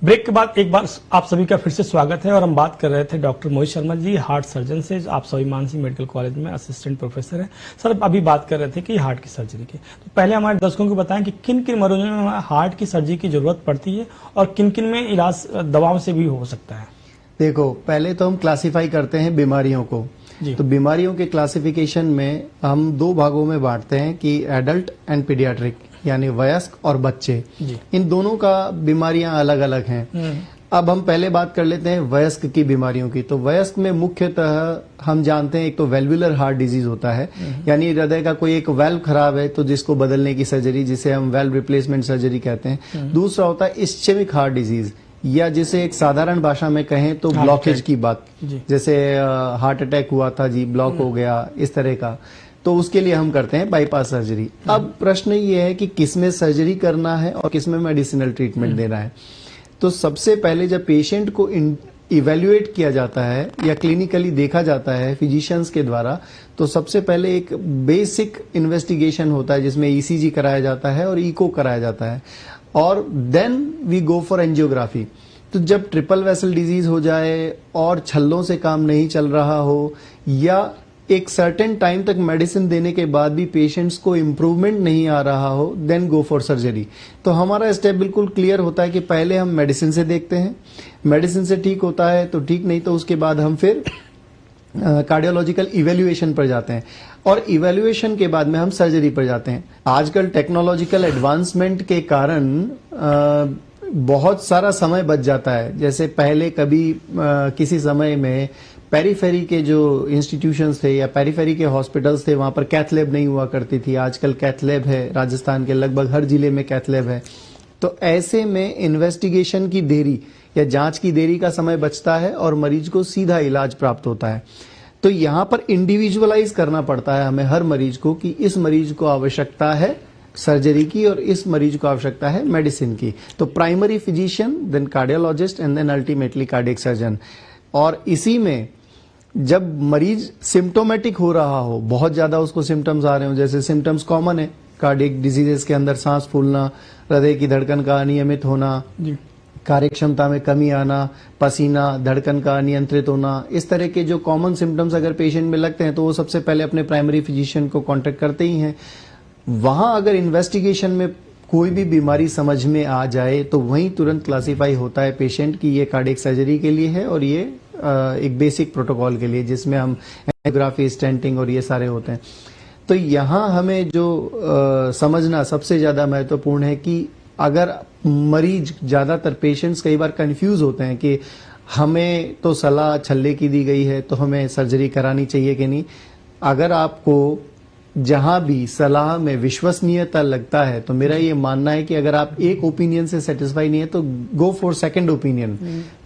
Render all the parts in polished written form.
Break के बाद एक बार आप सभी का फिर से स्वागत है और हम बात कर रहे थे doctor Mohit Sharma ji, heart surgeon से। आप सभी मानसिंह मेडिकल कॉलेज में असिस्टेंट प्रोफेसर हैं। सर, अभी बात कर रहे थे कि हार्ट की सर्जरी की, तो पहले हमारे दर्शकों को बताएं कि किन किन मरीजों में हार्ट की सर्जरी की जरूरत पड़ती है और किन किन में इलाज दवाओं से भी हो सकता है। देखो, पहले तो हम क्लासिफाई करते हैं बीमारियों को। तो बीमारियों के क्लासिफिकेशन में हम दो भागों में बांटते हैं कि एडल्ट एंड पीडियाट्रिक, यानी वयस्क और बच्चे। इन दोनों का बीमारियां अलग अलग हैं। अब हम पहले बात कर लेते हैं वयस्क की बीमारियों की। तो वयस्क में मुख्यतः हम जानते हैं एक तो वेल्वुलर हार्ट डिजीज होता है, यानी हृदय का कोई एक वेल्व खराब है तो जिसको बदलने की सर्जरी, जिसे हम वेल्व रिप्लेसमेंट सर्जरी कहते हैं। दूसरा होता है इस्चेमिक हार्ट डिजीज, या जिसे एक साधारण भाषा में कहें तो ब्लॉकेज की बात, जैसे हार्ट अटैक हुआ था जी, ब्लॉक हो गया, इस तरह का। तो उसके लिए हम करते हैं बाईपास सर्जरी। अब प्रश्न ये है कि किसमें सर्जरी करना है और किसमें मेडिसिनल ट्रीटमेंट देना है। तो सबसे पहले जब पेशेंट को इवेल्युएट किया जाता है या क्लिनिकली देखा जाता है फिजिशियंस के द्वारा, तो सबसे पहले एक बेसिक इन्वेस्टिगेशन होता है जिसमें ईसीजी कराया जाता है और इको कराया जाता है, और then we go for angiography. तो जब ट्रिपल वेसल डिजीज हो जाए और छल्लों से काम नहीं चल रहा हो, या एक सर्टेन टाइम तक मेडिसिन देने के बाद भी पेशेंट्स को इम्प्रूवमेंट नहीं आ रहा हो, देन गो फॉर सर्जरी। तो हमारा स्टेप बिल्कुल क्लियर होता है कि पहले हम मेडिसिन से देखते हैं, मेडिसिन से ठीक होता है तो ठीक, नहीं तो उसके बाद हम फिर कार्डियोलॉजिकल इवेल्युएशन पर जाते हैं, और इवेल्युएशन के बाद में हम सर्जरी पर जाते हैं। आजकल टेक्नोलॉजिकल एडवांसमेंट के कारण बहुत सारा समय बच जाता है। जैसे पहले कभी किसी समय में पेरीफेरी के जो इंस्टीट्यूशंस थे या पेरीफेरी के हॉस्पिटल्स थे, वहां पर कैथ लैब नहीं हुआ करती थी। आजकल कैथ लैब है, राजस्थान के लगभग हर जिले में कैथ लैब है। तो ऐसे में इन्वेस्टिगेशन की देरी या जांच की देरी का समय बचता है और मरीज को सीधा इलाज प्राप्त होता है। तो यहां पर इंडिविजुअलाइज करना पड़ता है हमें हर मरीज को कि इस मरीज को आवश्यकता है सर्जरी की और इस मरीज को आवश्यकता है मेडिसिन की। तो primary physician, then cardiologist and then ultimately cardiac surgeon. और इसी में जब मरीज सिम्टोमेटिक हो रहा हो, बहुत ज्यादा उसको सिम्टम्स आ रहे हो, जैसे सिम्टम्स कॉमन है कार्डियक डिजीजेस के अंदर, सांस फूलना, हृदय की धड़कन का अनियमित होना, कार्य क्षमता में कमी आना, पसीना, धड़कन का अनियंत्रित होना, इस तरह के जो कॉमन सिम्टम्स अगर पेशेंट में लगते हैं तो वो सबसे पहले अपने प्राइमरी फिजिशियन को कांटेक्ट करते ही हैं। वहां अगर इन्वेस्टिगेशन में कोई भी बीमारी समझ में आ जाए तो वहीं तुरंत क्लासिफाई होता है पेशेंट की ये कार्डियक सर्जरी के लिए है और ये एक बेसिक प्रोटोकॉल के लिए, जिसमें हम एंजियोग्राफी, स्टेंटिंग और ये सारे होते हैं। तो यहाँ हमें जो समझना सबसे ज्यादा महत्वपूर्ण है कि अगर मरीज, ज्यादातर पेशेंट्स कई बार कंफ्यूज होते हैं कि हमें तो सलाह छल्ले की दी गई है तो हमें सर्जरी करानी चाहिए कि नहीं। अगर आपको जहां भी सलाह में विश्वसनीयता लगता है तो मेरा ये मानना है कि अगर आप एक ओपिनियन से सेटिस्फाई नहीं है तो गो फॉर सेकंड ओपिनियन।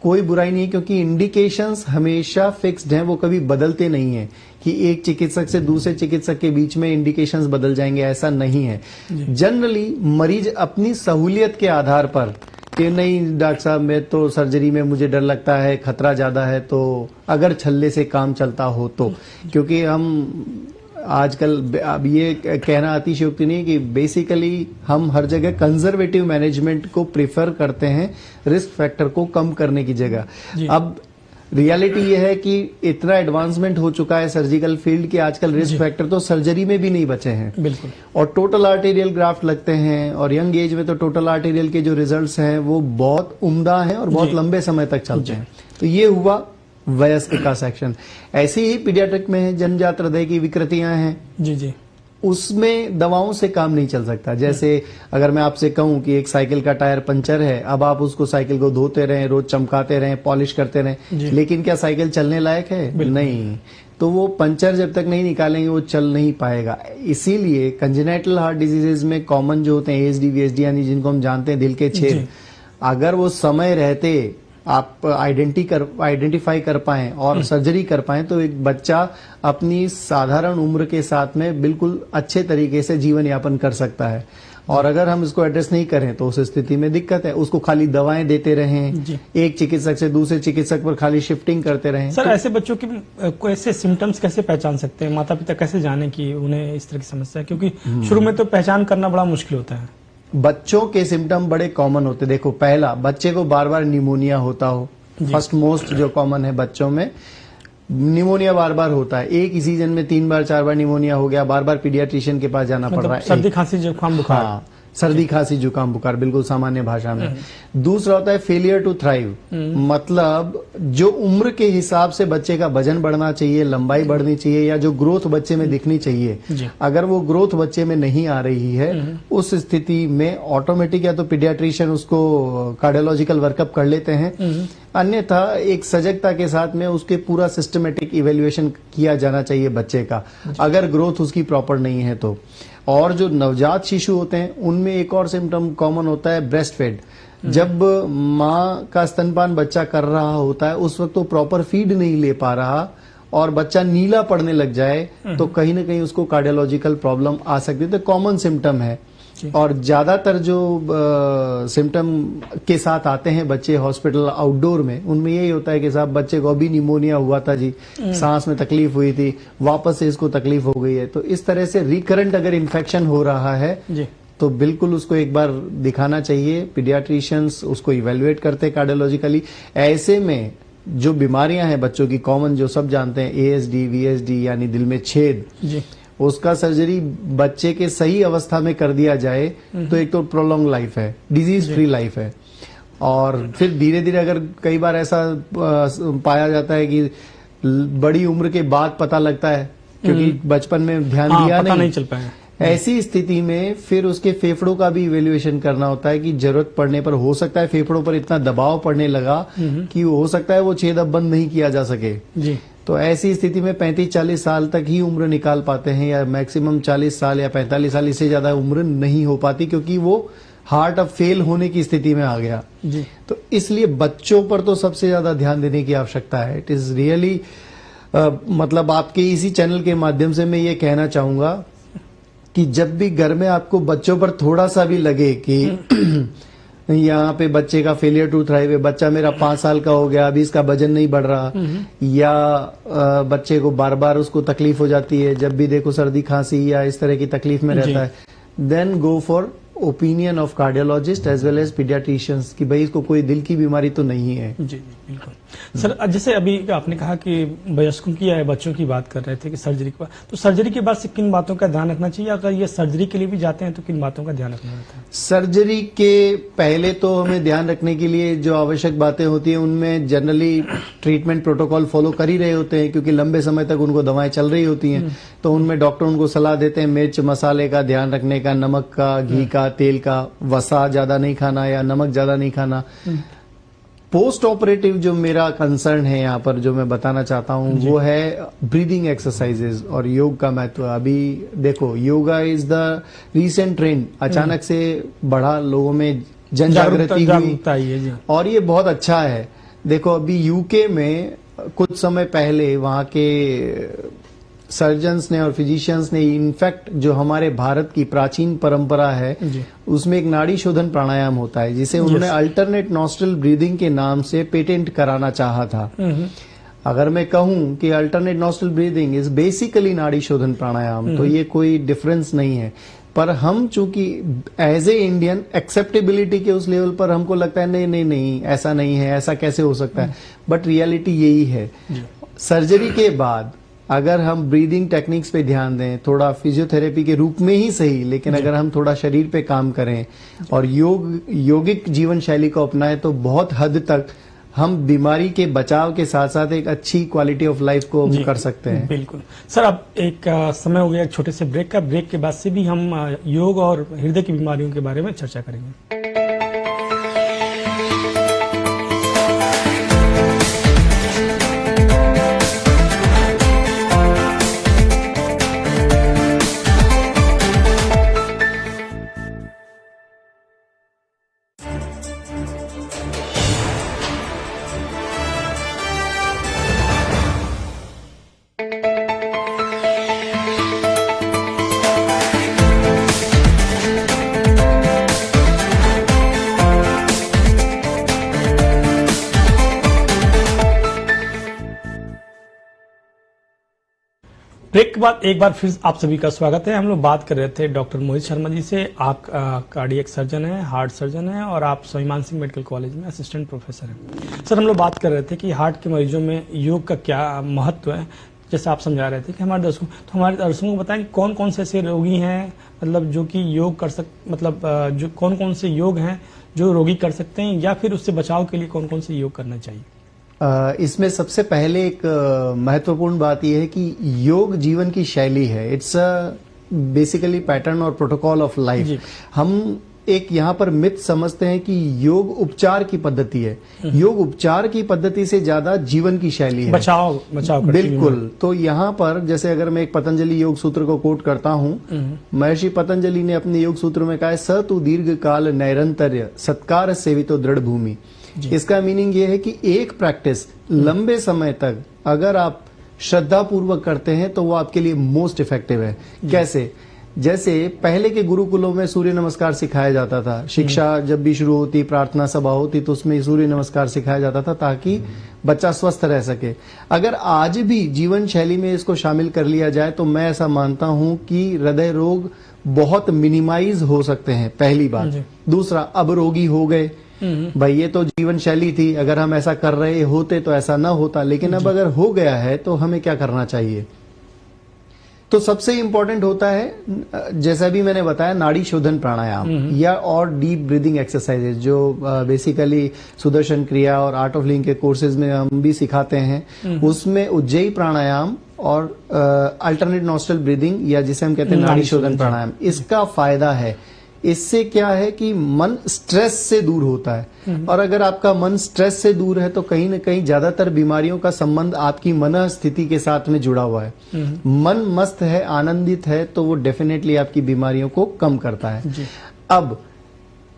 कोई बुराई नहीं है, क्योंकि इंडिकेशंस हमेशा फिक्स्ड हैं, वो कभी बदलते नहीं है कि एक चिकित्सक से दूसरे चिकित्सक के बीच में इंडिकेशंस बदल जाएंगे, ऐसा नहीं है। जनरली मरीज अपनी सहूलियत के आधार पर कि नहीं डॉक्टर साहब, मैं तो सर्जरी में मुझे डर लगता है, खतरा ज्यादा है, तो अगर छल्ले से काम चलता हो तो, क्योंकि हम आजकल अब ये कहना अतिशयोक्ति नहीं कि बेसिकली हम हर जगह कंजर्वेटिव मैनेजमेंट को प्रेफर करते हैं रिस्क फैक्टर को कम करने की जगह। अब रियलिटी ये है कि इतना एडवांसमेंट हो चुका है सर्जिकल फील्ड कि आजकल रिस्क फैक्टर तो सर्जरी में भी नहीं बचे हैं। बिल्कुल। और टोटल आर्टेरियल ग्राफ्ट लगते हैं, और यंग एज में तो टोटल आर्टेरियल के जो रिजल्ट्स हैं वो बहुत उम्दा हैं और बहुत लंबे समय तक चलते हैं। तो ये हुआ वयस्क का सेक्शन। ऐसे ही पीडियाट्रिक में जन्मजात हृदय की विकृतियां हैं जी, उसमें दवाओं से काम नहीं चल सकता। जैसे अगर मैं आपसे कहूं कि एक साइकिल का टायर पंचर है, अब आप उसको साइकिल को धोते रहें, रोज चमकाते रहें, पॉलिश करते रहें, लेकिन क्या साइकिल चलने लायक है? नहीं। तो वो पंचर जब तक नहीं निकालेंगे वो चल नहीं पाएगा। इसीलिए कंजेनिटल हार्ट डिजीजेज में कॉमन जो होते हैं एएसडी, वीएसडी, यानी जिनको हम जानते हैं दिल के छेद, अगर वो समय रहते आप आइडेंटिफाई कर पाएं और सर्जरी कर पाएं तो एक बच्चा अपनी साधारण उम्र के साथ में बिल्कुल अच्छे तरीके से जीवन यापन कर सकता है। और अगर हम इसको एड्रेस नहीं करें तो उस स्थिति में दिक्कत है। उसको खाली दवाएं देते रहें, एक चिकित्सक से दूसरे चिकित्सक पर खाली शिफ्टिंग करते रहें। सर, ऐसे बच्चों की ऐसे सिम्टम्स कैसे पहचान सकते हैं? माता पिता कैसे जाने कि उन्हें इस तरह की समस्या है? क्योंकि शुरू में तो पहचान करना बड़ा मुश्किल होता है। बच्चों के सिम्टम बड़े कॉमन होते। देखो, पहला, बच्चे को बार बार निमोनिया होता हो, फर्स्ट मोस्ट जो कॉमन है बच्चों में, निमोनिया बार बार होता है। एक ही सीजन में 3 बार 4 बार निमोनिया हो गया, बार बार पीडियाट्रिशियन के पास जाना पड़ रहा है। सर्दी खांसी जुकाम बुखार। हाँ, सर्दी खांसी जुकाम बुखार, बिल्कुल सामान्य भाषा में। दूसरा होता है फेलियर टू थ्राइव, मतलब जो उम्र के हिसाब से बच्चे का वजन बढ़ना चाहिए, लंबाई बढ़नी चाहिए, या जो ग्रोथ बच्चे में दिखनी चाहिए, अगर वो ग्रोथ बच्चे में नहीं आ रही है, उस स्थिति में ऑटोमेटिक या तो पीडियाट्रिशियन उसको कार्डियोलॉजिकल वर्कअप कर लेते हैं, अन्यथा एक सजगता के साथ में उसके पूरा सिस्टमेटिक इवेल्युएशन किया जाना चाहिए बच्चे का, अगर ग्रोथ उसकी प्रॉपर नहीं है तो। और जो नवजात शिशु होते हैं उनमें एक और सिम्टम कॉमन होता है ब्रेस्ट फेड। जब माँ का स्तनपान बच्चा कर रहा होता है उस वक्त वो प्रॉपर फीड नहीं ले पा रहा और बच्चा नीला पड़ने लग जाए तो कहीं ना कहीं उसको कार्डियोलॉजिकल प्रॉब्लम आ सकती है। तो कॉमन सिम्टम है। और ज्यादातर जो सिम्टम के साथ आते हैं बच्चे हॉस्पिटल आउटडोर में, उनमें यही होता है कि साहब बच्चे को अभी निमोनिया हुआ था जी, सांस में तकलीफ हुई थी, वापस से इसको तकलीफ हो गई है। तो इस तरह से रिकरेंट अगर इन्फेक्शन हो रहा है जी, तो बिल्कुल उसको एक बार दिखाना चाहिए। पीडियाट्रिशियंस उसको इवेल्युएट करते हैं कार्डियोलॉजिकली। ऐसे में जो बीमारियां हैं बच्चों की कॉमन, जो सब जानते हैं, ASD, VSD यानी दिल में छेद जी, उसका सर्जरी बच्चे के सही अवस्था में कर दिया जाए तो एक तो प्रोलॉन्ग लाइफ है, डिजीज फ्री लाइफ है। और फिर धीरे धीरे अगर कई बार ऐसा पाया जाता है कि बड़ी उम्र के बाद पता लगता है, क्योंकि बचपन में ध्यान दिया नहीं चल पाया, ऐसी स्थिति में फिर उसके फेफड़ों का भी इवेल्युएशन करना होता है कि जरूरत पड़ने पर हो सकता है फेफड़ों पर इतना दबाव पड़ने लगा कि हो सकता है वो छेद अब बंद नहीं किया जा सके जी। तो ऐसी स्थिति में 35-40 साल तक ही उम्र निकाल पाते हैं, या मैक्सिमम 40 साल या 45 साल, इससे ज्यादा उम्र नहीं हो पाती, क्योंकि वो हार्ट अब फेल होने की स्थिति में आ गया जी। तो इसलिए बच्चों पर तो सबसे ज्यादा ध्यान देने की आवश्यकता है। इट इज रियली मतलब आपके इसी चैनल के माध्यम से मैं ये कहना चाहूंगा कि जब भी घर में आपको बच्चों पर थोड़ा सा भी लगे कि यहाँ पे बच्चे का फेलियर टू थ्राइव है, बच्चा मेरा 5 साल का हो गया, अभी इसका वजन नहीं बढ़ रहा, या बच्चे को बार बार उसको तकलीफ हो जाती है, जब भी देखो सर्दी खांसी या इस तरह की तकलीफ में रहता है, then go for opinion of cardiologist as well as paediatricians कि भाई इसको कोई दिल की बीमारी तो नहीं है। जी बिल्कुल सर। जैसे अभी आपने कहा कि वयस्कों की या बच्चों की बात कर रहे थे कि सर्जरी के बाद, तो सर्जरी के बाद से किन बातों का ध्यान रखना चाहिए? अगर ये सर्जरी के लिए भी जाते हैं तो किन बातों का ध्यान रखना होता है? सर्जरी के पहले तो हमें ध्यान रखने के लिए जो आवश्यक बातें होती है उनमें जनरली ट्रीटमेंट प्रोटोकॉल फॉलो कर ही रहे होते हैं, क्योंकि लंबे समय तक उनको दवाएं चल रही होती हैं। तो उनमें डॉक्टर उनको सलाह देते हैं मिर्च मसाले का ध्यान रखने का, नमक का, घी का, तेल का, वसा ज्यादा नहीं खाना या नमक ज्यादा नहीं खाना। पोस्ट ऑपरेटिव जो मेरा कंसर्न है यहाँ पर जो मैं बताना चाहता हूँ वो है ब्रीदिंग एक्सरसाइजेज और योग का महत्व। अभी देखो yoga is the recent trend, अचानक से बढ़ा, लोगों में जन जागृति हुई और ये बहुत अच्छा है। देखो अभी यूके में कुछ समय पहले वहां के सर्जन्स ने और फिजिशियंस ने इनफैक्ट जो हमारे भारत की प्राचीन परंपरा है उसमें एक नाड़ी शोधन प्राणायाम होता है जिसे उन्होंने अल्टरनेट नॉस्ट्रल ब्रीदिंग के नाम से पेटेंट कराना चाहा था। अगर मैं कहूं कि alternate nostril breathing is basically नाड़ी शोधन प्राणायाम, तो ये कोई डिफरेंस नहीं है। पर हम चूंकि एज ए इंडियन एक्सेप्टेबिलिटी के उस लेवल पर हमको लगता है नहीं नहीं नहीं ऐसा नहीं है, ऐसा कैसे हो सकता है, बट रियलिटी यही है। सर्जरी के बाद अगर हम ब्रीदिंग टेक्निक्स पे ध्यान दें, थोड़ा फिजियोथेरेपी के रूप में ही सही, लेकिन अगर हम थोड़ा शरीर पे काम करें और योगिक जीवन शैली को अपनाएं तो बहुत हद तक हम बीमारी के बचाव के साथ साथ एक अच्छी क्वालिटी ऑफ लाइफ को कर सकते हैं। बिल्कुल सर। अब एक समय हो गया एक छोटे से ब्रेक का। ब्रेक के बाद से भी हम योग और हृदय की बीमारियों के बारे में चर्चा करेंगे। ब्रेक के बाद एक बार फिर आप सभी का स्वागत है। हम लोग बात कर रहे थे डॉक्टर मोहित शर्मा जी से। आप कार्डियक सर्जन हैं, हार्ट सर्जन हैं और आप स्वामी मान सिंह मेडिकल कॉलेज में असिस्टेंट प्रोफेसर हैं। सर, हम लोग बात कर रहे थे कि हार्ट के मरीजों में योग का क्या महत्व है, जैसे आप समझा रहे थे कि हमारे दर्शकों को बताएं कि कौन कौन से ऐसे रोगी हैं, मतलब जो कि योग कर जो कौन कौन से योग हैं जो रोगी कर सकते हैं, या फिर उससे बचाव के लिए कौन कौन से योग करना चाहिए। इसमें सबसे पहले एक महत्वपूर्ण बात यह है कि योग जीवन की शैली है। इट्स बेसिकली पैटर्न और प्रोटोकॉल ऑफ लाइफ। हम एक यहाँ पर मिथ समझते हैं कि योग उपचार की पद्धति है। योग उपचार की पद्धति से ज्यादा जीवन की शैली है, बचाव बिल्कुल। तो यहाँ पर जैसे अगर मैं एक पतंजलि योग सूत्र को कोट करता हूँ, महर्षि पतंजलि ने अपने योग सूत्र में कहा है, स तु दीर्घ काल नैरंतर्य सत्कार सेवितो दृढ़ भूमि। इसका मीनिंग ये है कि एक प्रैक्टिस लंबे समय तक अगर आप श्रद्धा पूर्वक करते हैं तो वो आपके लिए मोस्ट इफेक्टिव है। कैसे? जैसे पहले के गुरुकुलों में सूर्य नमस्कार सिखाया जाता था। शिक्षा जब भी शुरू होती, प्रार्थना सभा होती, तो उसमें सूर्य नमस्कार सिखाया जाता था ताकि बच्चा स्वस्थ रह सके। अगर आज भी जीवन शैली में इसको शामिल कर लिया जाए तो मैं ऐसा मानता हूं कि हृदय रोग बहुत मिनिमाइज हो सकते हैं, पहली बात। दूसरा, अब रोगी हो गए भाई, ये तो जीवन शैली थी, अगर हम ऐसा कर रहे होते तो ऐसा ना होता, लेकिन अब अगर हो गया है तो हमें क्या करना चाहिए? तो सबसे इंपॉर्टेंट होता है, जैसा भी मैंने बताया, नाड़ी शोधन प्राणायाम या और डीप ब्रीदिंग एक्सरसाइजेज जो बेसिकली सुदर्शन क्रिया और आर्ट ऑफ लिविंग के कोर्सेज में हम भी सिखाते हैं। उसमें उज्जयी प्राणायाम और अल्टरनेट नॉस्ट्रल ब्रीदिंग या जिसे हम कहते हैं नाड़ी शोधन प्राणायाम, इसका फायदा है। इससे क्या है कि मन स्ट्रेस से दूर होता है, और अगर आपका मन स्ट्रेस से दूर है तो कहीं न कहीं ज्यादातर बीमारियों का संबंध आपकी मन स्थिति के साथ में जुड़ा हुआ है। मन मस्त है, आनंदित है, तो वो डेफिनेटली आपकी बीमारियों को कम करता है। अब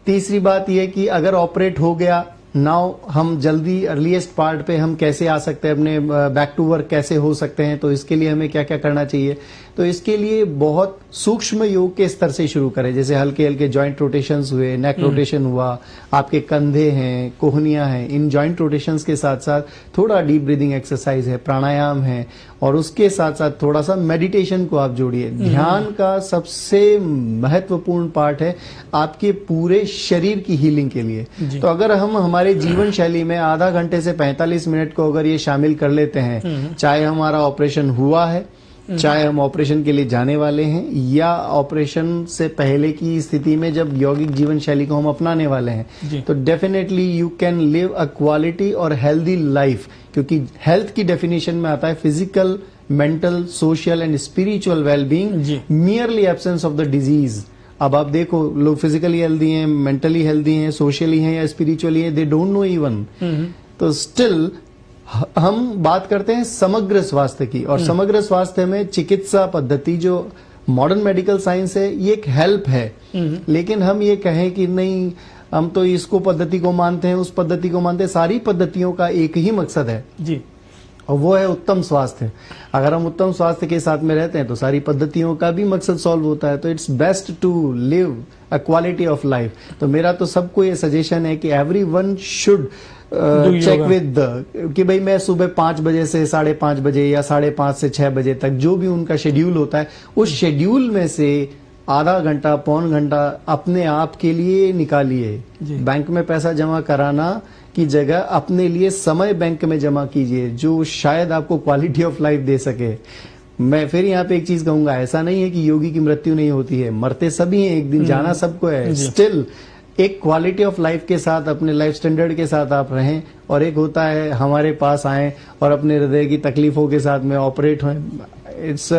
तीसरी बात यह कि अगर ऑपरेट हो गया, नाउ हम जल्दी अर्लीस्ट पार्ट पे हम कैसे आ सकते हैं, अपने बैक टू वर्क कैसे हो सकते हैं, तो इसके लिए हमें क्या क्या करना चाहिए? तो इसके लिए बहुत सूक्ष्म योग के स्तर से शुरू करें। जैसे हल्के हल्के जॉइंट रोटेशंस हुए, नेक रोटेशन हुआ, आपके कंधे हैं, कोहनियां हैं, इन जॉइंट रोटेशंस के साथ साथ थोड़ा डीप ब्रीदिंग एक्सरसाइज है, प्राणायाम है, और उसके साथ साथ थोड़ा सा मेडिटेशन को आप जोड़िए। ध्यान का सबसे महत्वपूर्ण पार्ट है आपके पूरे शरीर की हीलिंग के लिए। तो अगर हम हमारे जीवन शैली में आधा घंटे से 45 मिनट को अगर ये शामिल कर लेते हैं, चाहे हमारा ऑपरेशन हुआ है, चाहे हम ऑपरेशन के लिए जाने वाले हैं, या ऑपरेशन से पहले की स्थिति में जब यौगिक जीवन शैली को हम अपनाने वाले हैं, तो definitely you can live a quality और हेल्दी लाइफ। क्योंकि हेल्थ की डेफिनेशन में आता है physical, mental, social and spiritual wellbeing, merely absence of the disease. अब आप देखो, लोग फिजिकली हेल्दी हैं, मेंटली हेल्दी हैं, सोशली हैं या स्पिरिचुअली हैं, दे डोंट नो इवन। तो स्टिल हम बात करते हैं समग्र स्वास्थ्य की, और समग्र स्वास्थ्य में चिकित्सा पद्धति जो मॉडर्न मेडिकल साइंस है, ये एक हेल्प है। लेकिन हम ये कहें कि नहीं, हम तो इसको पद्धति को मानते हैं, उस पद्धति को मानते हैं, सारी पद्धतियों का एक ही मकसद है जी, और वो है उत्तम स्वास्थ्य। अगर हम उत्तम स्वास्थ्य के साथ में रहते हैं तो सारी पद्धतियों का भी मकसद सॉल्व होता है। तो it's best to live a quality of life. तो मेरा तो सबको ये सजेशन है कि एवरीवन शुड चेक विद कि भाई मैं सुबह 5 बजे से 5:30 बजे या 5:30 से 6 बजे तक जो भी उनका शेड्यूल होता है, उस शेड्यूल में से आधा घंटा, पौन घंटा अपने आप के लिए निकालिए। बैंक में पैसा जमा कराना की जगह अपने लिए समय बैंक में जमा कीजिए, जो शायद आपको क्वालिटी ऑफ लाइफ दे सके। मैं फिर यहाँ पे एक चीज कहूंगा, ऐसा नहीं है कि योगी की मृत्यु नहीं होती है, मरते सभी हैं, एक दिन जाना सबको है। स्टिल एक क्वालिटी ऑफ लाइफ के साथ, अपने लाइफ स्टैंडर्ड के साथ आप रहें, और एक होता है हमारे पास आए और अपने हृदय की तकलीफों के साथ में ऑपरेट हों। इट्स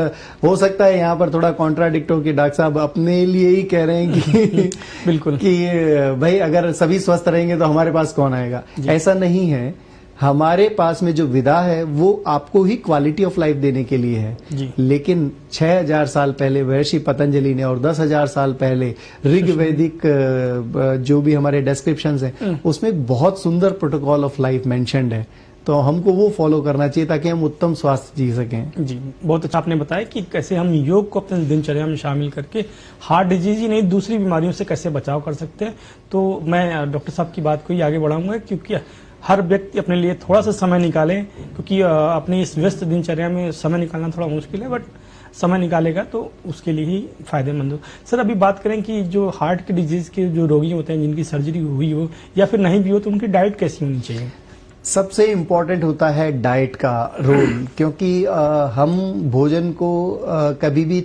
हो सकता है यहाँ पर थोड़ा कॉन्ट्राडिक्ट हो कि डॉक्टर साहब अपने लिए ही कह रहे हैं कि बिल्कुल कि भाई अगर सभी स्वस्थ रहेंगे तो हमारे पास कौन आएगा। ऐसा नहीं है, हमारे पास में जो विधा है वो आपको ही क्वालिटी ऑफ लाइफ देने के लिए है। लेकिन 6000 साल पहले महर्षि पतंजलि ने और 10,000 साल पहले ऋग्वैदिक जो भी हमारे डिस्क्रिप्शंस हैं उसमें बहुत सुंदर प्रोटोकॉल ऑफ लाइफ मेंशन्ड है। तो हमको वो फॉलो करना चाहिए ताकि हम उत्तम स्वास्थ्य जी सकें। जी, बहुत अच्छा आपने बताया कि कैसे हम योग को अपने दिनचर्या में शामिल करके हार्ट डिजीज ही नहीं दूसरी बीमारियों से कैसे बचाव कर सकते हैं। तो मैं डॉक्टर साहब की बात को ही आगे बढ़ाऊंगा, क्योंकि हर व्यक्ति अपने लिए थोड़ा सा समय निकाले, क्योंकि अपनी इस व्यस्त दिनचर्या में समय निकालना थोड़ा मुश्किल है, बट समय निकालेगा तो उसके लिए ही फायदेमंद हो। सर अभी बात करें कि जो हार्ट की डिजीज के जो रोगी होते हैं जिनकी सर्जरी हुई हो या फिर नहीं भी हो तो उनकी डाइट कैसी होनी चाहिए? सबसे इम्पोर्टेंट होता है डाइट का रोल, क्योंकि हम भोजन को कभी भी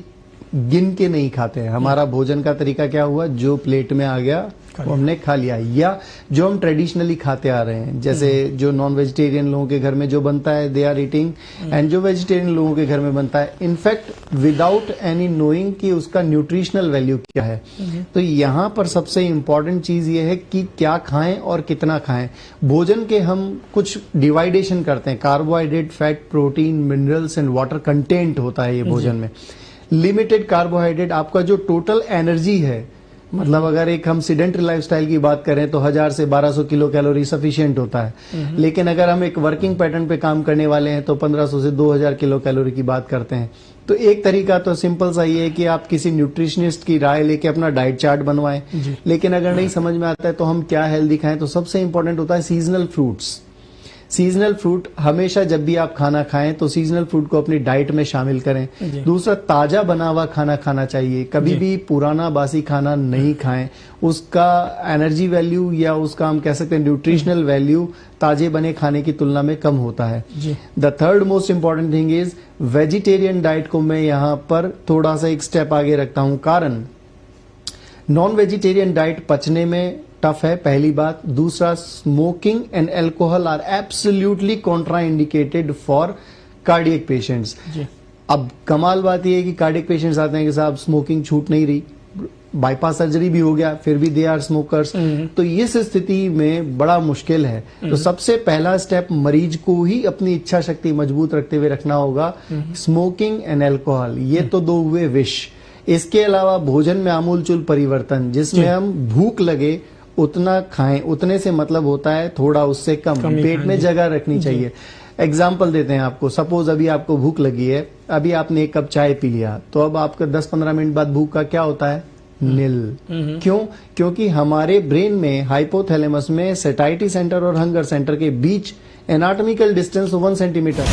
गिन के नहीं खाते हैं। हमारा भोजन का तरीका क्या हुआ, जो प्लेट में आ गया वो हमने खा लिया, या जो हम ट्रेडिशनली खाते आ रहे हैं, जैसे जो नॉन वेजिटेरियन लोगों के घर में जो बनता है दे आर ईटिंग, एंड जो वेजिटेरियन लोगों के घर में बनता है इनफैक्ट विदाउट एनी नोइंग कि उसका न्यूट्रिशनल वैल्यू क्या है। तो यहाँ पर सबसे इम्पोर्टेंट चीज ये है कि क्या खाएं और कितना खाएं। भोजन के हम कुछ डिवाइडेशन करते हैं, carbohydrate, fat, protein, minerals and water content होता है ये भोजन में। लिमिटेड कार्बोहाइड्रेट आपका जो टोटल एनर्जी है, मतलब अगर एक हम सीडेंटरी लाइफस्टाइल की बात करें तो 1000 से 1200 किलो कैलोरी सफिशिएंट होता है, लेकिन अगर हम एक वर्किंग पैटर्न पे काम करने वाले हैं तो 1500 से 2000 किलो कैलोरी की बात करते हैं। तो एक तरीका तो सिंपल सा ये है कि आप किसी न्यूट्रिशनिस्ट की राय लेके अपना डाइट चार्ट बनवाएं, लेकिन अगर नहीं समझ में आता है तो हम क्या हेल्दी खाएं, तो सबसे इंपॉर्टेंट होता है सीजनल फ्रूट्स। सीजनल फ्रूट हमेशा जब भी आप खाना खाएं तो सीजनल फ्रूट को अपनी डाइट में शामिल करें। दूसरा, ताजा बना हुआ खाना खाना चाहिए, कभी भी पुराना बासी खाना नहीं खाएं। उसका एनर्जी वैल्यू या उसका हम कह सकते हैं न्यूट्रिशनल वैल्यू ताजे बने खाने की तुलना में कम होता है। The third most important thing is vegetarian diet को मैं यहाँ पर थोड़ा सा एक स्टेप आगे रखता हूं, कारण नॉन वेजिटेरियन डाइट पचने में टफ है, पहली बात। दूसरा, smoking and alcohol are absolutely contraindicated for cardiac patients. अब कमाल बात यह है कि कार्डियक पेशेंट्स आते हैं कि साहब स्मोकिंग छूट नहीं रही, बाईपास सर्जरी भी हो गया, फिर भी दे आर स्मोकर्स। तो इस स्थिति में बड़ा मुश्किल है। तो सबसे पहला स्टेप मरीज को ही अपनी इच्छा शक्ति मजबूत रखते हुए रखना होगा, स्मोकिंग एंड अल्कोहल, ये तो दो हुए विश। इसके अलावा भोजन में आमूलचूल परिवर्तन, जिसमें हम भूख लगे उतना खाएं, उतने से मतलब होता है थोड़ा उससे कम पेट में जगह रखनी चाहिए। एग्जाम्पल देते हैं आपको, सपोज अभी आपको भूख लगी है, अभी आपने एक कप चाय पी लिया, तो अब आपका 10-15 मिनट बाद भूख का क्या होता है, नील। क्यों? क्योंकि हमारे ब्रेन में हाइपोथैलेमस में सैटिस्फैक्टरी सेंटर और हंगर सेंटर के बीच एनाटॉमिकल डिस्टेंस 1 सेंटीमीटर